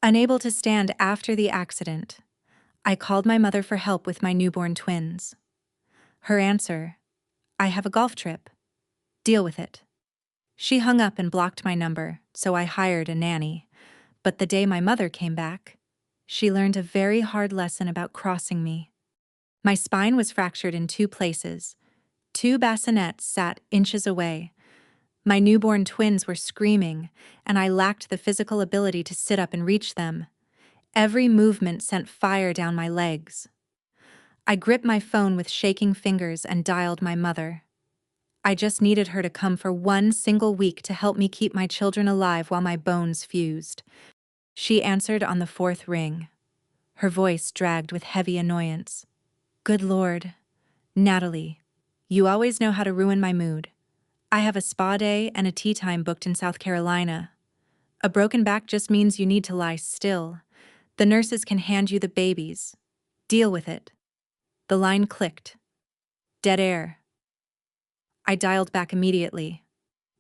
Unable to stand after the accident, I called my mother for help with my newborn twins. Her answer, "I have a golf trip. Deal with it." She hung up and blocked my number, so I hired a nanny. But the day my mother came back, she learned a very hard lesson about crossing me. My spine was fractured in 2 places. 2 bassinets sat inches away. My newborn twins were screaming, and I lacked the physical ability to sit up and reach them. Every movement sent fire down my legs. I gripped my phone with shaking fingers and dialed my mother. I just needed her to come for 1 single week to help me keep my children alive while my bones fused. She answered on the 4th ring. Her voice dragged with heavy annoyance. "Good Lord. Natalie, you always know how to ruin my mood. I have a spa day and a tea time booked in South Carolina. A broken back just means you need to lie still. The nurses can hand you the babies. Deal with it." The line clicked. Dead air. I dialed back immediately.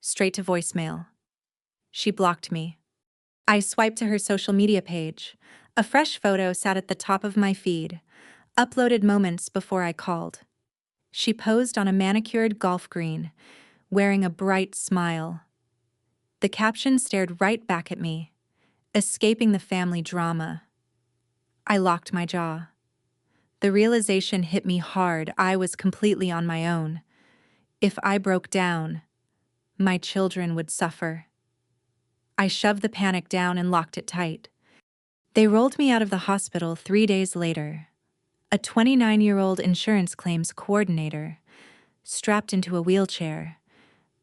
Straight to voicemail. She blocked me. I swiped to her social media page. A fresh photo sat at the top of my feed, uploaded moments before I called. She posed on a manicured golf green, wearing a bright smile. The caption stared right back at me, escaping the family drama. I locked my jaw. The realization hit me hard. I was completely on my own. If I broke down, my children would suffer. I shoved the panic down and locked it tight. They rolled me out of the hospital 3 days later. A 29-year-old insurance claims coordinator, strapped into a wheelchair,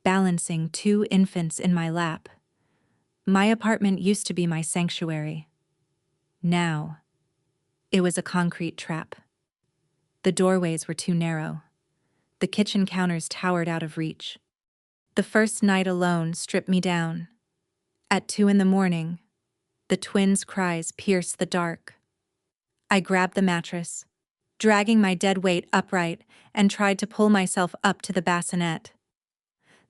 balancing 2 infants in my lap. My apartment used to be my sanctuary. Now, it was a concrete trap. The doorways were too narrow. The kitchen counters towered out of reach. The first night alone stripped me down. At 2 in the morning, the twins' cries pierced the dark. I grabbed the mattress, dragging my dead weight upright, and tried to pull myself up to the bassinet.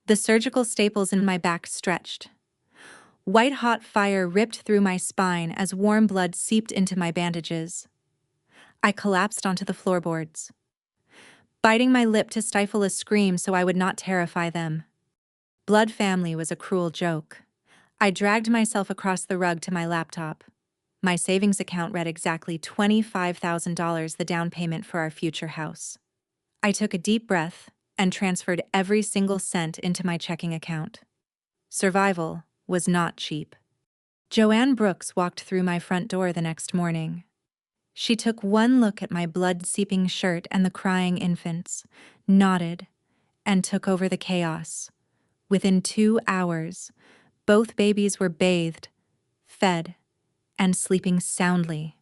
The surgical staples in my back stretched. White-hot fire ripped through my spine as warm blood seeped into my bandages. I collapsed onto the floorboards, biting my lip to stifle a scream so I would not terrify them. Blood family was a cruel joke. I dragged myself across the rug to my laptop. My savings account read exactly $25,000, the down payment for our future house. I took a deep breath and transferred every single cent into my checking account. Survival was not cheap. Joanne Brooks walked through my front door the next morning. She took one look at my blood-seeping shirt and the crying infants, nodded, and took over the chaos. Within 2 hours, both babies were bathed, fed, and sleeping soundly.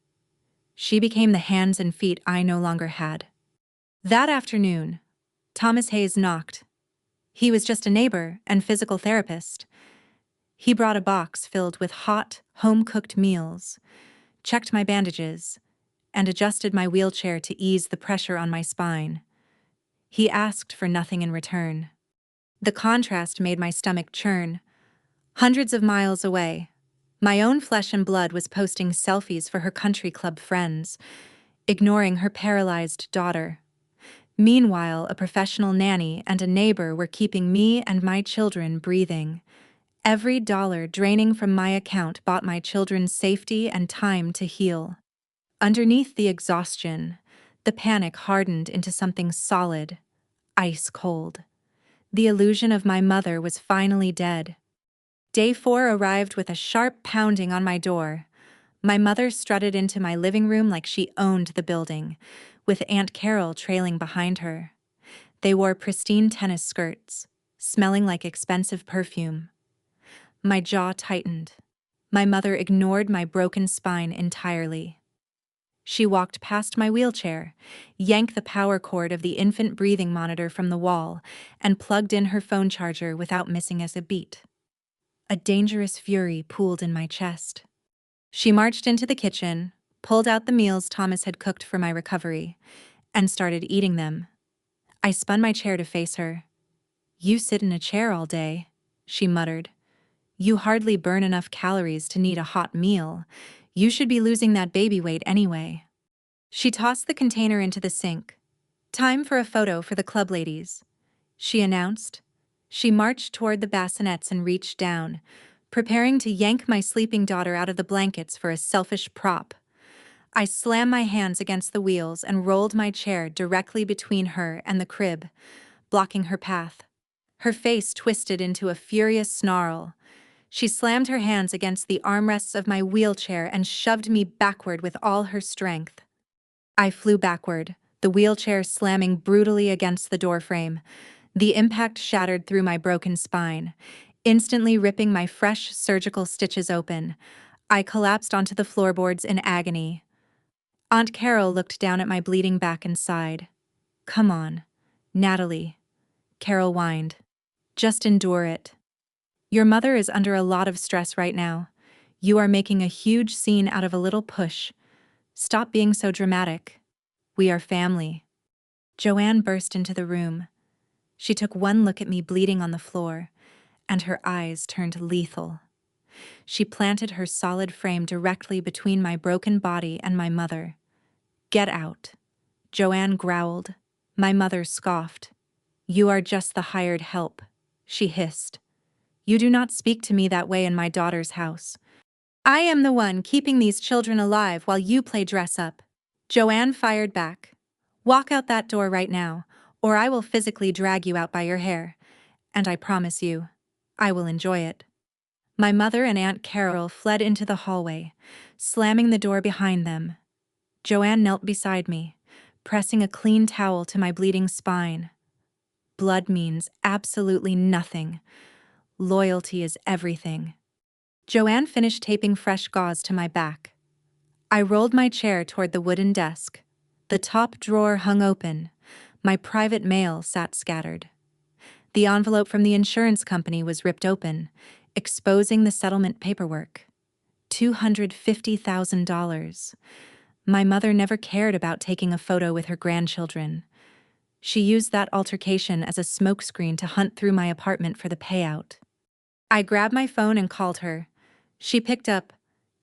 She became the hands and feet I no longer had. That afternoon, Thomas Hayes knocked. He was just a neighbor and physical therapist. He brought a box filled with hot, home-cooked meals, checked my bandages, and adjusted my wheelchair to ease the pressure on my spine. He asked for nothing in return. The contrast made my stomach churn. Hundreds of miles away, my own flesh and blood was posting selfies for her country club friends, ignoring her paralyzed daughter. Meanwhile, a professional nanny and a neighbor were keeping me and my children breathing. Every dollar draining from my account bought my children safety and time to heal. Underneath the exhaustion, the panic hardened into something solid, ice cold. The illusion of my mother was finally dead. Day 4 arrived with a sharp pounding on my door. My mother strutted into my living room like she owned the building, with Aunt Carol trailing behind her. They wore pristine tennis skirts, smelling like expensive perfume. My jaw tightened. My mother ignored my broken spine entirely. She walked past my wheelchair, yanked the power cord of the infant breathing monitor from the wall, and plugged in her phone charger without missing us a beat. A dangerous fury pooled in my chest. She marched into the kitchen, pulled out the meals Thomas had cooked for my recovery, and started eating them. I spun my chair to face her. "You sit in a chair all day," she muttered. You hardly burn enough calories to need a hot meal. You should be losing that baby weight anyway. She tossed the container into the sink. Time for a photo for the club ladies, she announced. She marched toward the bassinets and reached down, preparing to yank my sleeping daughter out of the blankets for a selfish prop. I slammed my hands against the wheels and rolled my chair directly between her and the crib, blocking her path. Her face twisted into a furious snarl. She slammed her hands against the armrests of my wheelchair and shoved me backward with all her strength. I flew backward, the wheelchair slamming brutally against the doorframe. The impact shattered through my broken spine, instantly ripping my fresh surgical stitches open. I collapsed onto the floorboards in agony. Aunt Carol looked down at my bleeding back and sighed. "Come on, Natalie," Carol whined. "Just endure it. Your mother is under a lot of stress right now. You are making a huge scene out of a little push. Stop being so dramatic. We are family." Joanne burst into the room. She took one look at me bleeding on the floor, and her eyes turned lethal. She planted her solid frame directly between my broken body and my mother. "Get out," Joanne growled. My mother scoffed. "You are just the hired help," she hissed. "You do not speak to me that way in my daughter's house. I am the one keeping these children alive while you play dress-up." Joanne fired back. "Walk out that door right now, or I will physically drag you out by your hair. And I promise you, I will enjoy it." My mother and Aunt Carol fled into the hallway, slamming the door behind them. Joanne knelt beside me, pressing a clean towel to my bleeding spine. Blood means absolutely nothing. Loyalty is everything. Joanne finished taping fresh gauze to my back. I rolled my chair toward the wooden desk. The top drawer hung open. My private mail sat scattered. The envelope from the insurance company was ripped open, exposing the settlement paperwork. $250,000. My mother never cared about taking a photo with her grandchildren. She used that altercation as a smokescreen to hunt through my apartment for the payout. I grabbed my phone and called her. She picked up,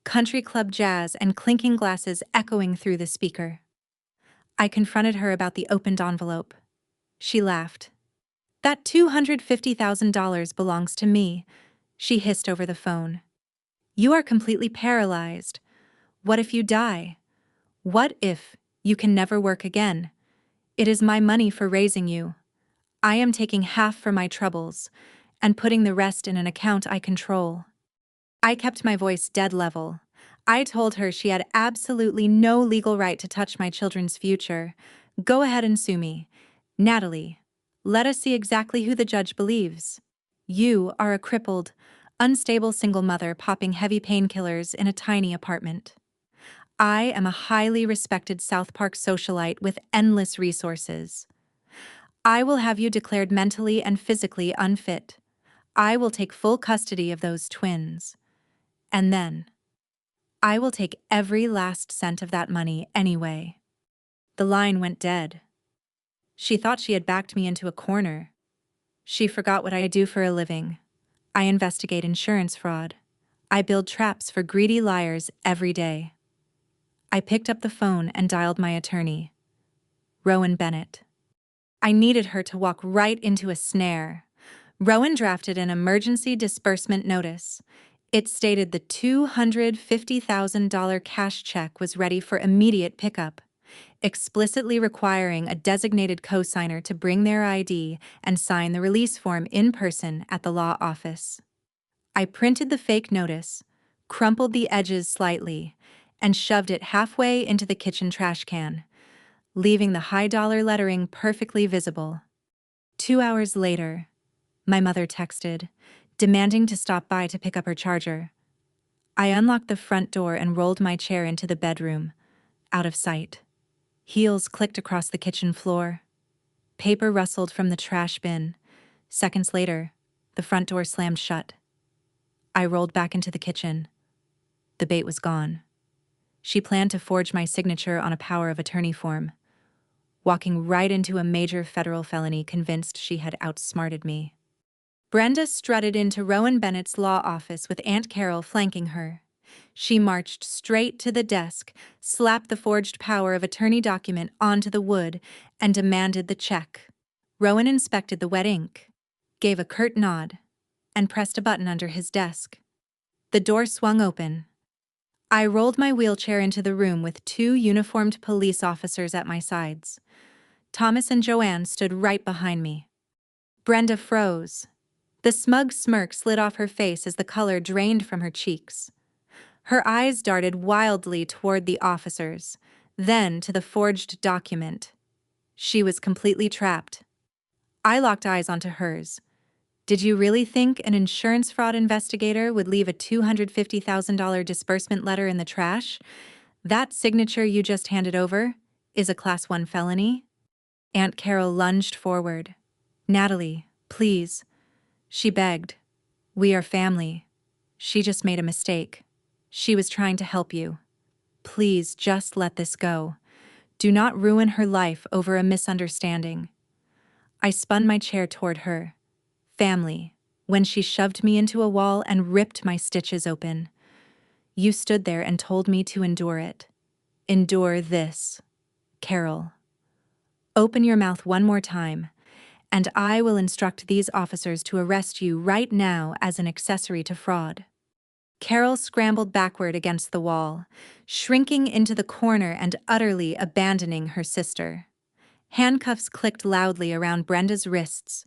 country club jazz and clinking glasses echoing through the speaker. I confronted her about the opened envelope. She laughed. "That $250,000 belongs to me," she hissed over the phone. "You are completely paralyzed. What if you die? What if you can never work again? It is my money for raising you. I am taking half for my troubles and putting the rest in an account I control." I kept my voice dead level. I told her she had absolutely no legal right to touch my children's future. "Go ahead and sue me. Natalie, let us see exactly who the judge believes. You are a crippled, unstable single mother popping heavy painkillers in a tiny apartment. I am a highly respected South Park socialite with endless resources. I will have you declared mentally and physically unfit. I will take full custody of those twins. And then, I will take every last cent of that money anyway." The line went dead. She thought she had backed me into a corner. She forgot what I do for a living. I investigate insurance fraud. I build traps for greedy liars every day. I picked up the phone and dialed my attorney, Rowan Bennett. I needed her to walk right into a snare. Rowan drafted an emergency disbursement notice. It stated the $250,000 cash check was ready for immediate pickup, explicitly requiring a designated cosigner to bring their ID and sign the release form in person at the law office. I printed the fake notice, crumpled the edges slightly, and shoved it halfway into the kitchen trash can, leaving the high-dollar lettering perfectly visible. 2 hours later, my mother texted, demanding to stop by to pick up her charger. I unlocked the front door and rolled my chair into the bedroom, out of sight. Heels clicked across the kitchen floor. Paper rustled from the trash bin. Seconds later, the front door slammed shut. I rolled back into the kitchen. The bait was gone. She planned to forge my signature on a power of attorney form, walking right into a major federal felony convinced she had outsmarted me. Brenda strutted into Rowan Bennett's law office with Aunt Carol flanking her. She marched straight to the desk, slapped the forged power of attorney document onto the wood, and demanded the check. Rowan inspected the wet ink, gave a curt nod, and pressed a button under his desk. The door swung open. I rolled my wheelchair into the room with two uniformed police officers at my sides. Thomas and Joanne stood right behind me. Brenda froze. The smug smirk slid off her face as the color drained from her cheeks. Her eyes darted wildly toward the officers, then to the forged document. She was completely trapped. I locked eyes onto hers. Did you really think an insurance fraud investigator would leave a $250,000 disbursement letter in the trash? That signature you just handed over is a Class 1 felony? Aunt Carol lunged forward. Natalie, please. She begged. We are family. She just made a mistake. She was trying to help you. Please just let this go. Do not ruin her life over a misunderstanding. I spun my chair toward her. Family, when she shoved me into a wall and ripped my stitches open. You stood there and told me to endure it. Endure this. Carol. Open your mouth one more time, and I will instruct these officers to arrest you right now as an accessory to fraud. Carol scrambled backward against the wall, shrinking into the corner and utterly abandoning her sister. Handcuffs clicked loudly around Brenda's wrists.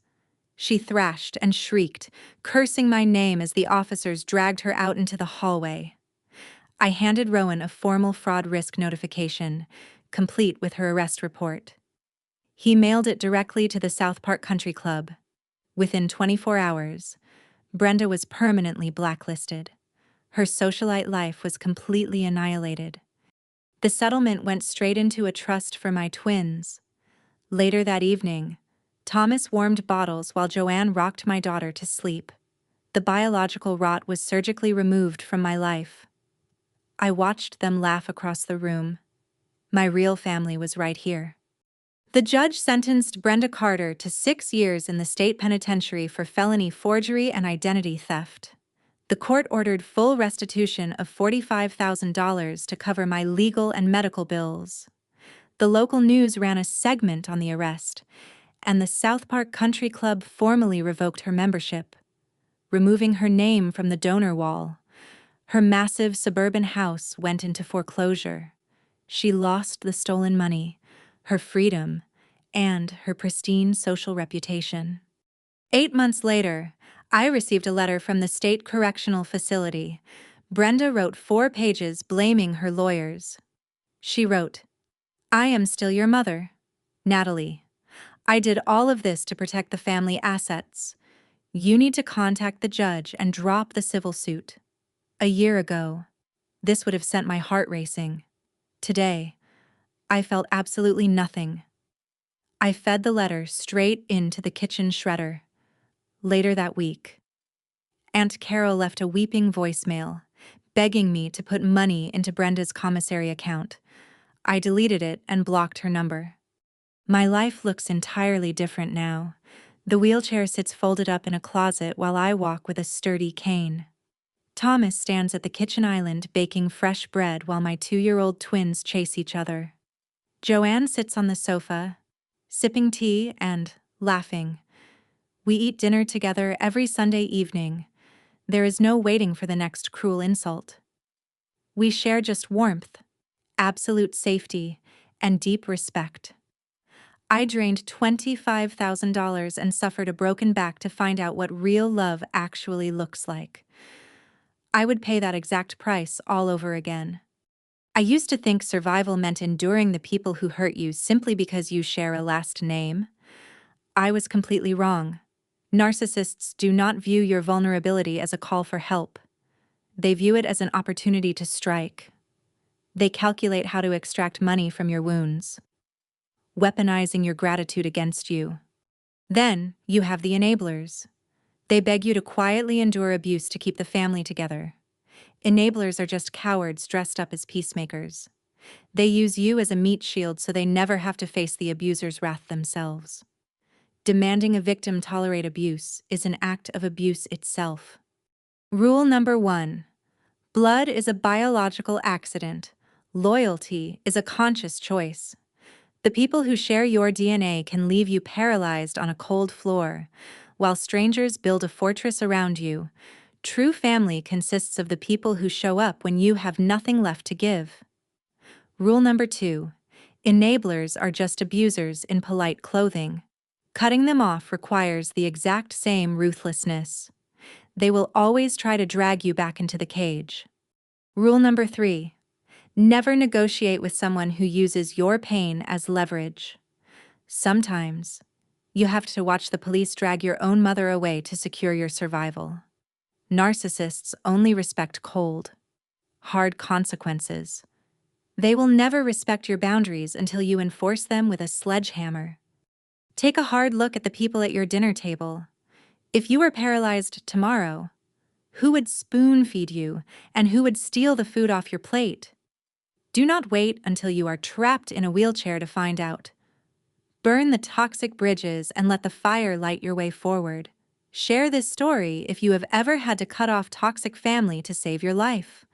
She thrashed and shrieked, cursing my name as the officers dragged her out into the hallway. I handed Rowan a formal fraud risk notification, complete with her arrest report. He mailed it directly to the South Park Country Club. Within 24 hours, Brenda was permanently blacklisted. Her socialite life was completely annihilated. The settlement went straight into a trust for my twins. Later that evening, Thomas warmed bottles while Joanne rocked my daughter to sleep. The biological rot was surgically removed from my life. I watched them laugh across the room. My real family was right here. The judge sentenced Brenda Carter to 6 years in the state penitentiary for felony forgery and identity theft. The court ordered full restitution of $45,000 to cover my legal and medical bills. The local news ran a segment on the arrest, and the South Park Country Club formally revoked her membership, removing her name from the donor wall. Her massive suburban house went into foreclosure. She lost the stolen money, her freedom, and her pristine social reputation. 8 months later, I received a letter from the state correctional facility. Brenda wrote 4 pages blaming her lawyers. She wrote, I am still your mother, Natalie. I did all of this to protect the family assets. You need to contact the judge and drop the civil suit. A year ago, this would have sent my heart racing. Today, I felt absolutely nothing. I fed the letter straight into the kitchen shredder. Later that week, Aunt Carol left a weeping voicemail, begging me to put money into Brenda's commissary account. I deleted it and blocked her number. My life looks entirely different now. The wheelchair sits folded up in a closet while I walk with a sturdy cane. Thomas stands at the kitchen island baking fresh bread while my 2-year-old twins chase each other. Joanne sits on the sofa, sipping tea and laughing. We eat dinner together every Sunday evening. There is no waiting for the next cruel insult. We share just warmth, absolute safety, and deep respect. I drained $25,000 and suffered a broken back to find out what real love actually looks like. I would pay that exact price all over again. I used to think survival meant enduring the people who hurt you simply because you share a last name. I was completely wrong. Narcissists do not view your vulnerability as a call for help. They view it as an opportunity to strike. They calculate how to extract money from your wounds, weaponizing your gratitude against you. Then, you have the enablers. They beg you to quietly endure abuse to keep the family together. Enablers are just cowards dressed up as peacemakers. They use you as a meat shield so they never have to face the abuser's wrath themselves. Demanding a victim tolerate abuse is an act of abuse itself. Rule number 1. Blood is a biological accident. Loyalty is a conscious choice. The people who share your DNA can leave you paralyzed on a cold floor, while strangers build a fortress around you. True family consists of the people who show up when you have nothing left to give. Rule number 2. Enablers are just abusers in polite clothing. Cutting them off requires the exact same ruthlessness. They will always try to drag you back into the cage. Rule number 3. Never negotiate with someone who uses your pain as leverage. Sometimes, you have to watch the police drag your own mother away to secure your survival. Narcissists only respect cold, hard consequences. They will never respect your boundaries until you enforce them with a sledgehammer. Take a hard look at the people at your dinner table. If you were paralyzed tomorrow, who would spoon-feed you and who would steal the food off your plate? Do not wait until you are trapped in a wheelchair to find out. Burn the toxic bridges and let the fire light your way forward. Share this story if you have ever had to cut off toxic family to save your life.